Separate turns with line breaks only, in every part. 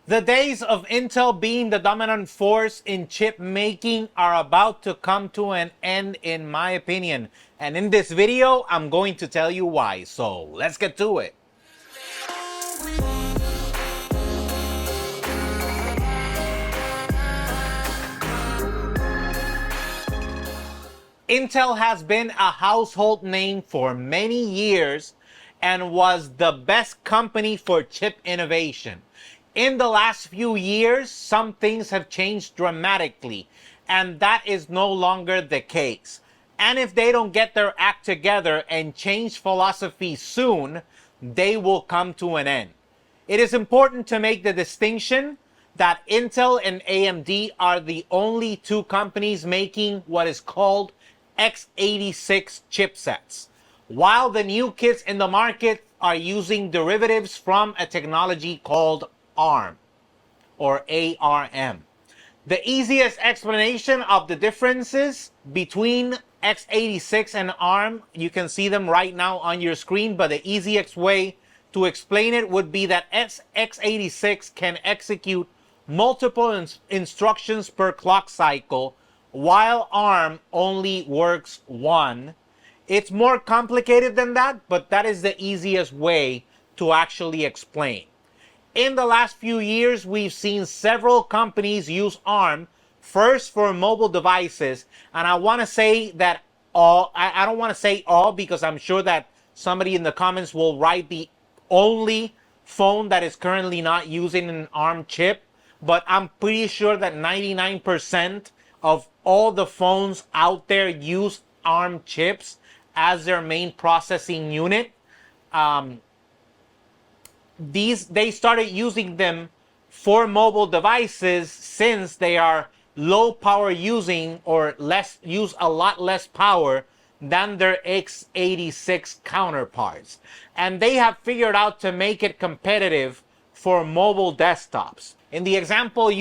The days of Intel being the dominant force in chip making are about to come to an end, in my opinion. And in this video, I'm going to tell you why. So let's get to it. Intel has been a household name for many years and was the best company for chip innovation. In the last few years, some things have changed dramatically, and that is no longer the case. And if they don't get their act together and change philosophy soon, they will come to an end. It is important to make the distinction that Intel and AMD are the only two companies making what is called x86 chipsets, while the new kits in the market are using derivatives from a technology called ARM or ARM. The easiest explanation of the differences between x86 and ARM, you can see them right now on your screen, but the easiest way to explain it would be that x86 can execute multiple instructions per clock cycle, while ARM only works one. It's more complicated than that, but that is the easiest way to actually explain. In the last few years, we've seen several companies use ARM, first for mobile devices, and I want to say that I don't want to say all, because I'm sure that somebody in the comments will write the only phone that is currently not using an ARM chip, but I'm pretty sure that 99% of all the phones out there use ARM chips as their main processing unit. They started using them for mobile devices since they are low power using, or use a lot less power than their x86 counterparts. And they have figured out to make it competitive for mobile desktops. In the example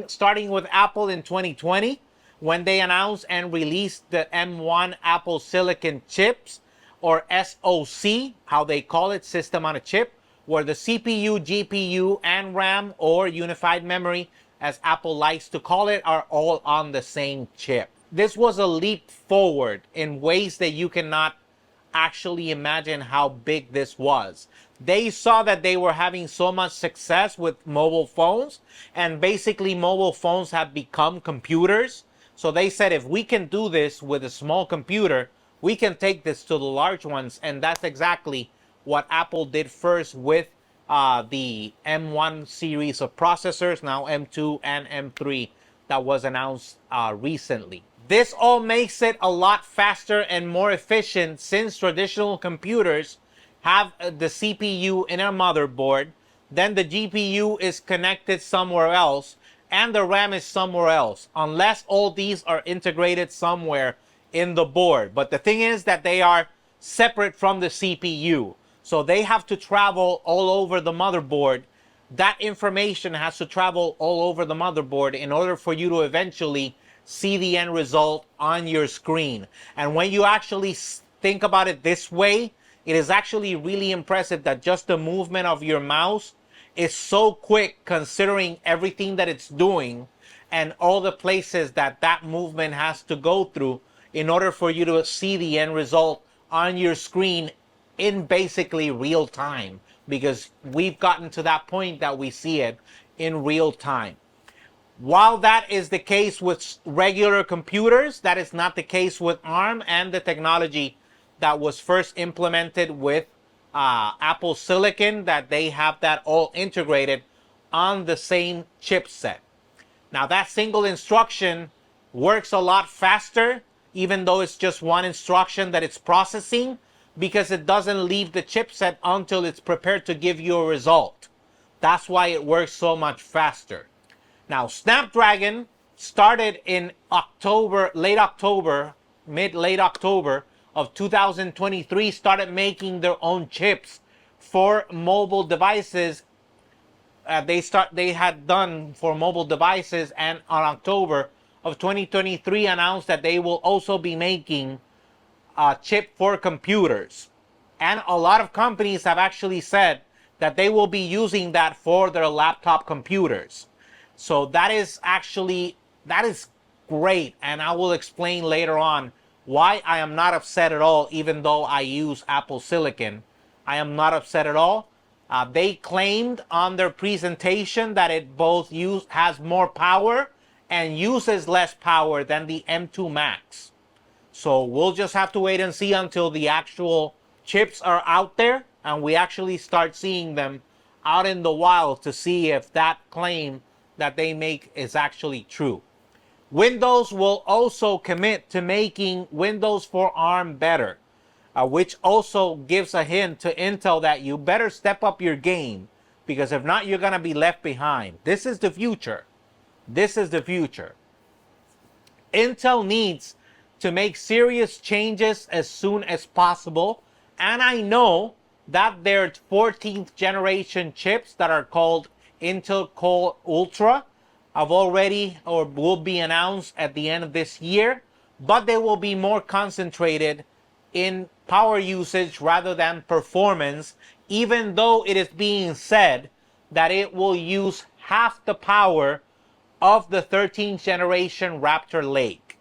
starting with Apple in 2020, when they announced and released the M1 Apple Silicon chips, or SoC, how they call it, system on a chip, where the CPU, GPU, and RAM, or unified memory, as Apple likes to call it, are all on the same chip. This was a leap forward in ways that you cannot actually imagine how big this was. They saw that they were having so much success with mobile phones, and basically mobile phones have become computers. So they said, if we can do this with a small computer, we can take this to the large ones. And that's exactly what Apple did first with the M1 series of processors, now M2 and M3, that was announced recently. This all makes it a lot faster and more efficient, since traditional computers have the CPU in a motherboard, then the GPU is connected somewhere else, and the RAM is somewhere else, unless all these are integrated somewhere in the board. But the thing is that they are separate from the CPU, so they have to travel all over the motherboard. That information has to travel all over the motherboard in order for you to eventually see the end result on your screen. And when you actually think about it this way, it is actually really impressive that just the movement of your mouse is so quick, considering everything that it's doing and all the places that that movement has to go through in order for you to see the end result on your screen in basically real time, because we've gotten to that point that we see it in real time. While that is the case with regular computers, that is not the case with ARM and the technology that was first implemented with Apple Silicon, that they have that all integrated on the same chipset. Now, that single instruction works a lot faster, even though it's just one instruction that it's processing, because it doesn't leave the chipset until it's prepared to give you a result. That's why it works so much faster. Now, Snapdragon started in late October of 2023, started making their own chips for mobile devices. They had done for mobile devices, and on October of 2023 announced that they will also be making a chip for computers. And a lot of companies have actually said that they will be using that for their laptop computers. So that is great, and I will explain later on why I am not upset at all, even though I use Apple Silicon. I am not upset at all. They claimed on their presentation that it both has more power and uses less power than the M2 Max. So we'll just have to wait and see until the actual chips are out there and we actually start seeing them out in the wild to see if that claim that they make is actually true. Windows will also commit to making Windows for ARM better, which also gives a hint to Intel that you better step up your game, because if not, you're going to be left behind. This is the future. This is the future. Intel needs to make serious changes as soon as possible, and I know that their 14th generation chips that are called Intel Core Ultra have already or will be announced at the end of this year, but they will be more concentrated in power usage rather than performance, even though it is being said that it will use half the power of the 13th generation Raptor Lake.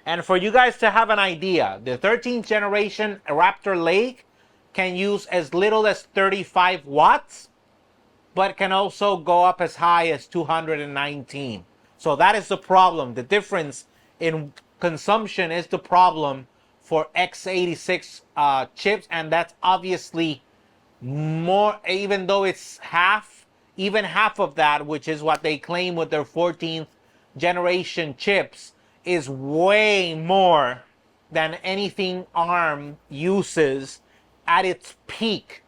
And for you guys to have an idea, the 13th generation Raptor Lake can use as little as 35 watts, but can also go up as high as 219. So that is the problem. The difference in consumption is the problem for x86 chips, and that's obviously more, even though it's even half of that, which is what they claim with their 14th generation chips, is way more than anything ARM uses at its peak.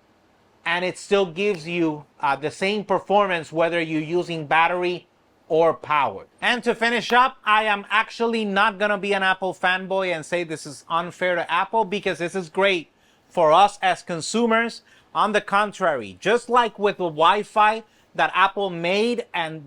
And it still gives you the same performance whether you're using battery or power. And to finish up, I am actually not going to be an Apple fanboy and say this is unfair to Apple, because this is great for us as consumers. On the contrary, just like with the Wi-Fi that Apple made, and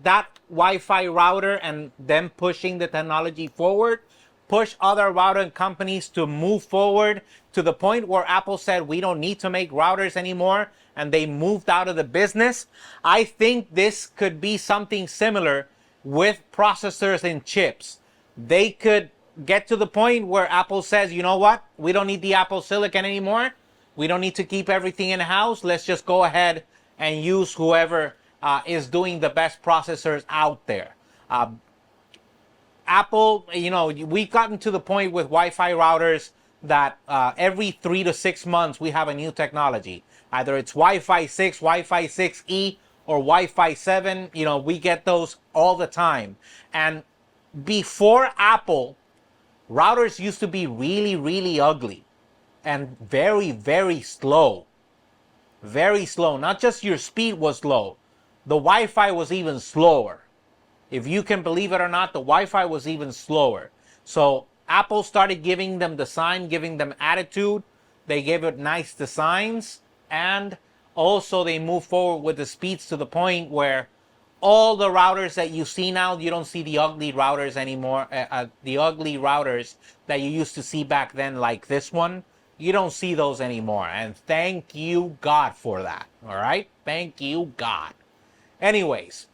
that Wi-Fi router and them pushing the technology forward, push other router companies to move forward to the point where Apple said we don't need to make routers anymore, and they moved out of the business. I think this could be something similar with processors and chips. They could get to the point where Apple says, you know what, we don't need the Apple Silicon anymore. We don't need to keep everything in-house. Let's just go ahead and use whoever is doing the best processors out there. Apple, we've gotten to the point with Wi-Fi routers that every 3 to 6 months we have a new technology. Either it's Wi-Fi 6, Wi-Fi 6E, or Wi-Fi 7. We get those all the time. And before Apple, routers used to be really, really ugly and very, very slow. Very slow. Not just your speed was low. The Wi-Fi was even slower. If you can believe it or not, the Wi-Fi was even slower. So Apple started giving them design, giving them attitude. They gave it nice designs. And also they moved forward with the speeds to the point where all the routers that you see now, you don't see the ugly routers anymore. The ugly routers that you used to see back then, like this one, you don't see those anymore. And thank you, God, for that. All right? Thank you, God. Anyways,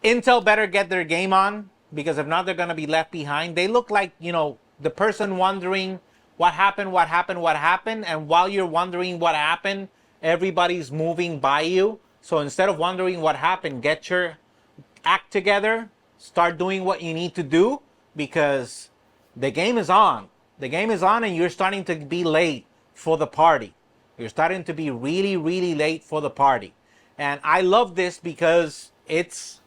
Intel better get their game on, because if not, they're going to be left behind. They look like, the person wondering what happened. And while you're wondering what happened, everybody's moving by you. So instead of wondering what happened, get your act together, start doing what you need to do, because the game is on. The game is on, and you're starting to be late for the party. You're starting to be really, really late for the party. And I love this because it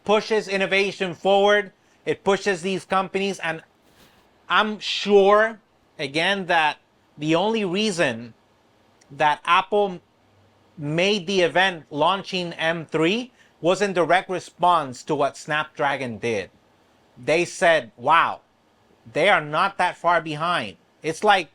pushes innovation forward. It pushes these companies. And I'm sure, again, that the only reason that Apple made the event launching M3 was in direct response to what Snapdragon did. They said, wow, they are not that far behind. It's like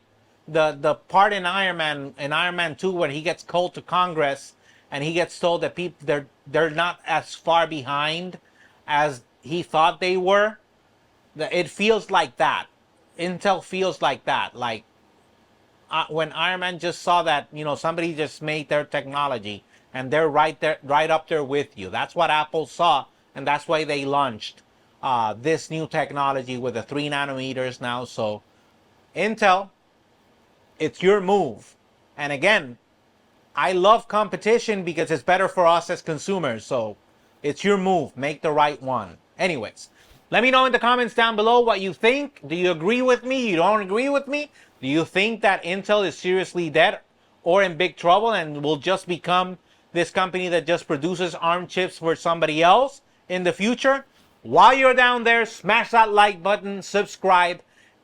the part in Iron Man 2 when he gets called to Congress and he gets told that people they're not as far behind as he thought they were. It feels like that. Intel feels like that. Like, when Iron Man just saw that, somebody just made their technology and they're right there, right up there with you. That's what Apple saw, and that's why they launched this new technology with the 3 nanometers now. So Intel, it's your move. And again, I love competition because it's better for us as consumers. So it's your move. Make the right one. Anyways, let me know in the comments down below what you think. Do you agree with me? You don't agree with me? Do you think that Intel is seriously dead or in big trouble and will just become this company that just produces ARM chips for somebody else in the future? While you're down there, smash that like button, subscribe,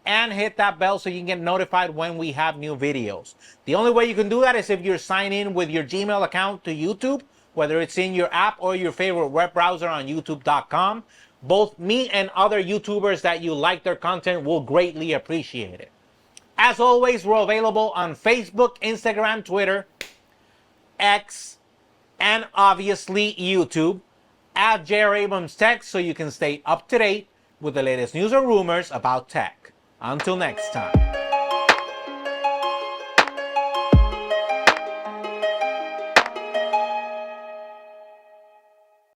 and hit that bell so you can get notified when we have new videos. The only way you can do that is if you're signed in with your Gmail account to YouTube, whether it's in your app or your favorite web browser on youtube.com. Both me and other YouTubers that you like their content will greatly appreciate it. As always, we're available on Facebook, Instagram, Twitter, X, and obviously YouTube at J.R. Abrams Tech, so you can stay up to date with the latest news or rumors about tech. Until next time.